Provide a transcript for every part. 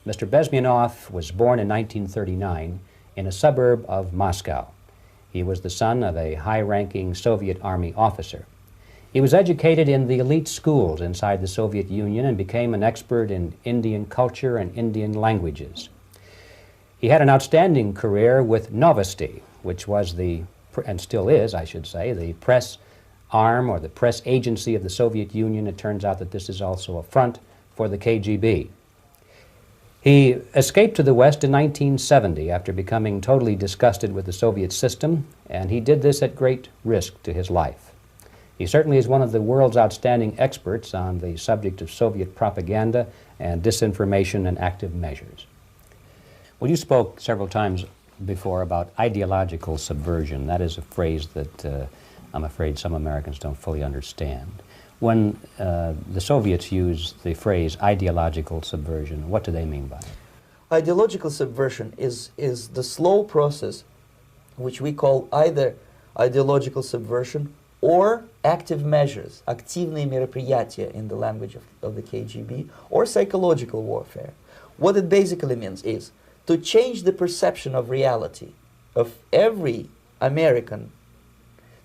Mr. Bezmenov was born in 1939 in a suburb of Moscow. He was the son of a high-ranking Soviet Army officer. He was educated in the elite schools inside the Soviet Union and became an expert in Indian culture and Indian languages. He had an outstanding career with Novosti, which was the, and still is, I should say, the press arm or the press agency of the Soviet Union. It turns out that this is also a front for the KGB. He escaped to the West in 1970 after becoming totally disgusted with the Soviet system, and he did this at great risk to his life. He certainly is one of the world's outstanding experts on the subject of Soviet propaganda and disinformation and active measures. Well, you spoke several times before about ideological subversion. That is a phrase that I'm afraid some Americans don't fully understand. When the Soviets use the phrase ideological subversion, what do they mean by it? Ideological subversion is the slow process which we call either ideological subversion or active measures, активные мероприятия in the language of the KGB, or psychological warfare. What it basically means is to change the perception of reality of every American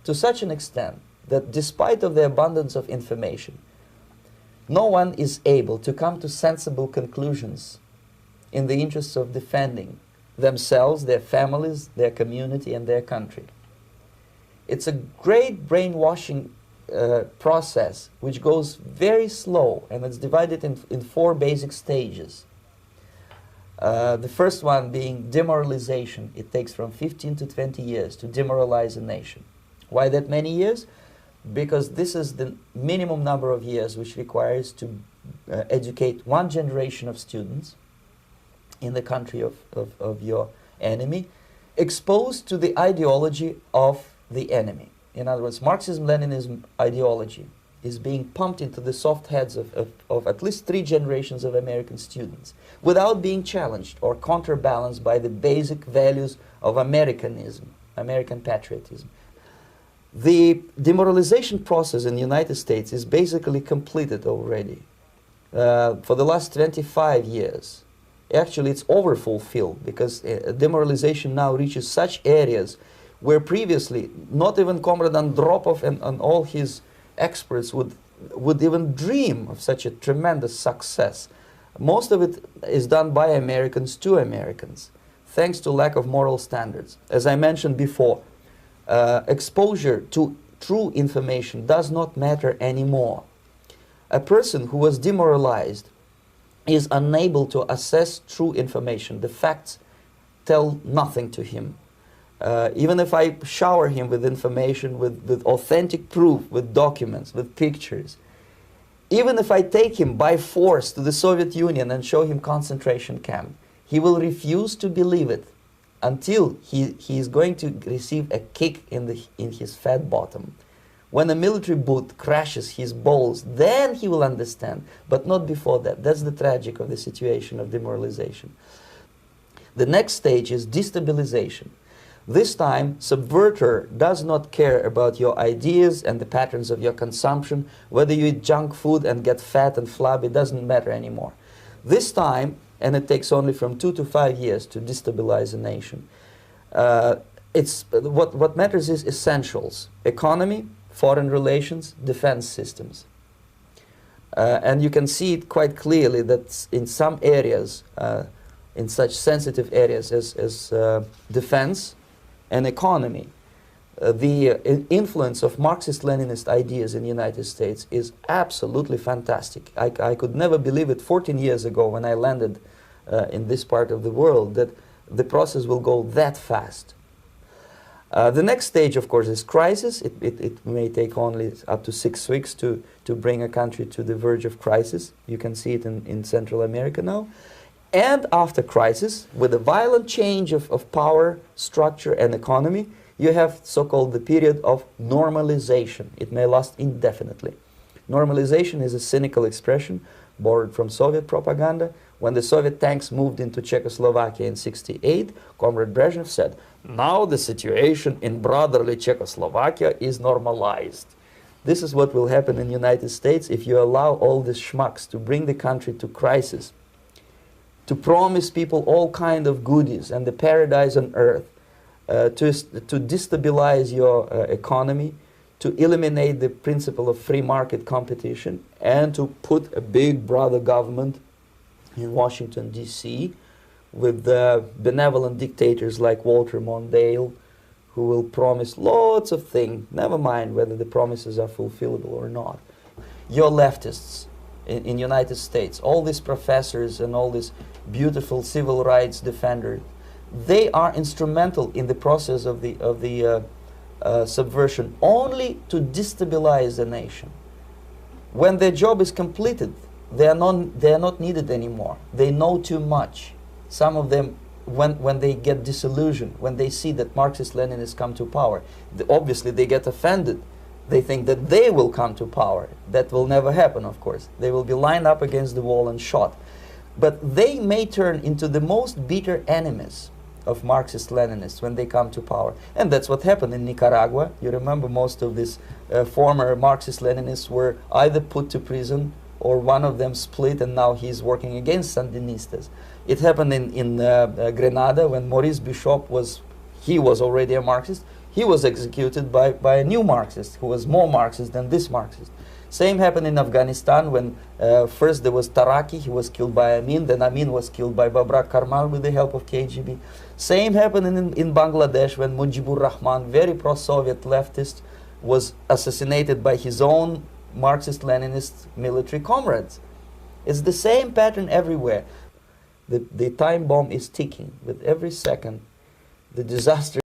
to such an extent that despite of the abundance of information, no one is able to come to sensible conclusions in the interests of defending themselves, their families, their community, and their country. It's a great brainwashing process which goes very slow, and it's divided in 4 basic stages. The first one being demoralization. It takes from 15 to 20 years to demoralize a nation. Why that many years? Because this is the minimum number of years which requires to educate 1 generation of students in the country of your enemy, exposed to the ideology of the enemy. In other words, Marxism-Leninism ideology is being pumped into the soft heads of at least 3 generations of American students without being challenged or counterbalanced by the basic values of Americanism, American patriotism. The demoralization process in the United States is basically completed already. For the last 25 years, actually it's overfulfilled, because demoralization now reaches such areas where previously not even Comrade Andropov and all his experts would even dream of such a tremendous success. Most of it is done by Americans to Americans, thanks to lack of moral standards. As I mentioned before, exposure to true information does not matter anymore. A person who was demoralized is unable to assess true information. The facts tell nothing to him. Even if I shower him with information, with authentic proof, with documents, with pictures, even if I take him by force to the Soviet Union and show him concentration camp, he will refuse to believe it until he is going to receive a kick in his fat bottom. When a military boot crashes his balls, then he will understand, but not before that. That's the tragic of the situation of demoralization. The next stage is destabilization. This time, subverter does not care about your ideas and the patterns of your consumption. Whether you eat junk food and get fat and flabby, doesn't matter anymore. This time, and it takes only from 2 to 5 years to destabilize a nation, what matters is essentials: economy, foreign relations, defense systems. And you can see it quite clearly that in some areas, in such sensitive areas as defense and economy, the influence of Marxist-Leninist ideas in the United States is absolutely fantastic. I could never believe it 14 years ago when I landed in this part of the world that the process will go that fast. The next stage, of course, is crisis. It may take only up to 6 weeks to bring a country to the verge of crisis. You can see it in Central America now. And after crisis, with a violent change of power, structure, and economy, you have so-called the period of normalization. It may last indefinitely. Normalization is a cynical expression borrowed from Soviet propaganda. When the Soviet tanks moved into Czechoslovakia in '68, Comrade Brezhnev said, "Now the situation in brotherly Czechoslovakia is normalized." This is what will happen in the United States if you allow all these schmucks to bring the country to crisis. to promise people all kind of goodies and the paradise on earth, to destabilize your economy, to eliminate the principle of free market competition, and to put a big brother government in Washington, D.C., with benevolent dictators like Walter Mondale, who will promise lots of things, never mind whether the promises are fulfillable or not. Your leftists in United States, all these professors and all these beautiful civil rights defenders, they are instrumental in the process of the subversion only to destabilize the nation. When their job is completed, they are not needed anymore. They know too much. Some of them, when they get disillusioned, when they see that Marxist-Leninists come to power, obviously they get offended. They think that they will come to power. That will never happen, of course. They will be lined up against the wall and shot. But they may turn into the most bitter enemies of Marxist-Leninists when they come to power. And that's what happened in Nicaragua. You remember most of these former Marxist-Leninists were either put to prison or one of them split, and now he's working against Sandinistas. It happened in Grenada when Maurice Bishop was already a Marxist. He was executed by a new Marxist who was more Marxist than this Marxist. Same happened in Afghanistan when first there was Taraki, he was killed by Amin, then Amin was killed by Babrak Karmal with the help of KGB. Same happened in Bangladesh when Mujibur Rahman, very pro-Soviet leftist, was assassinated by his own Marxist-Leninist military comrades. It's the same pattern everywhere. The time bomb is ticking. With every second, the disaster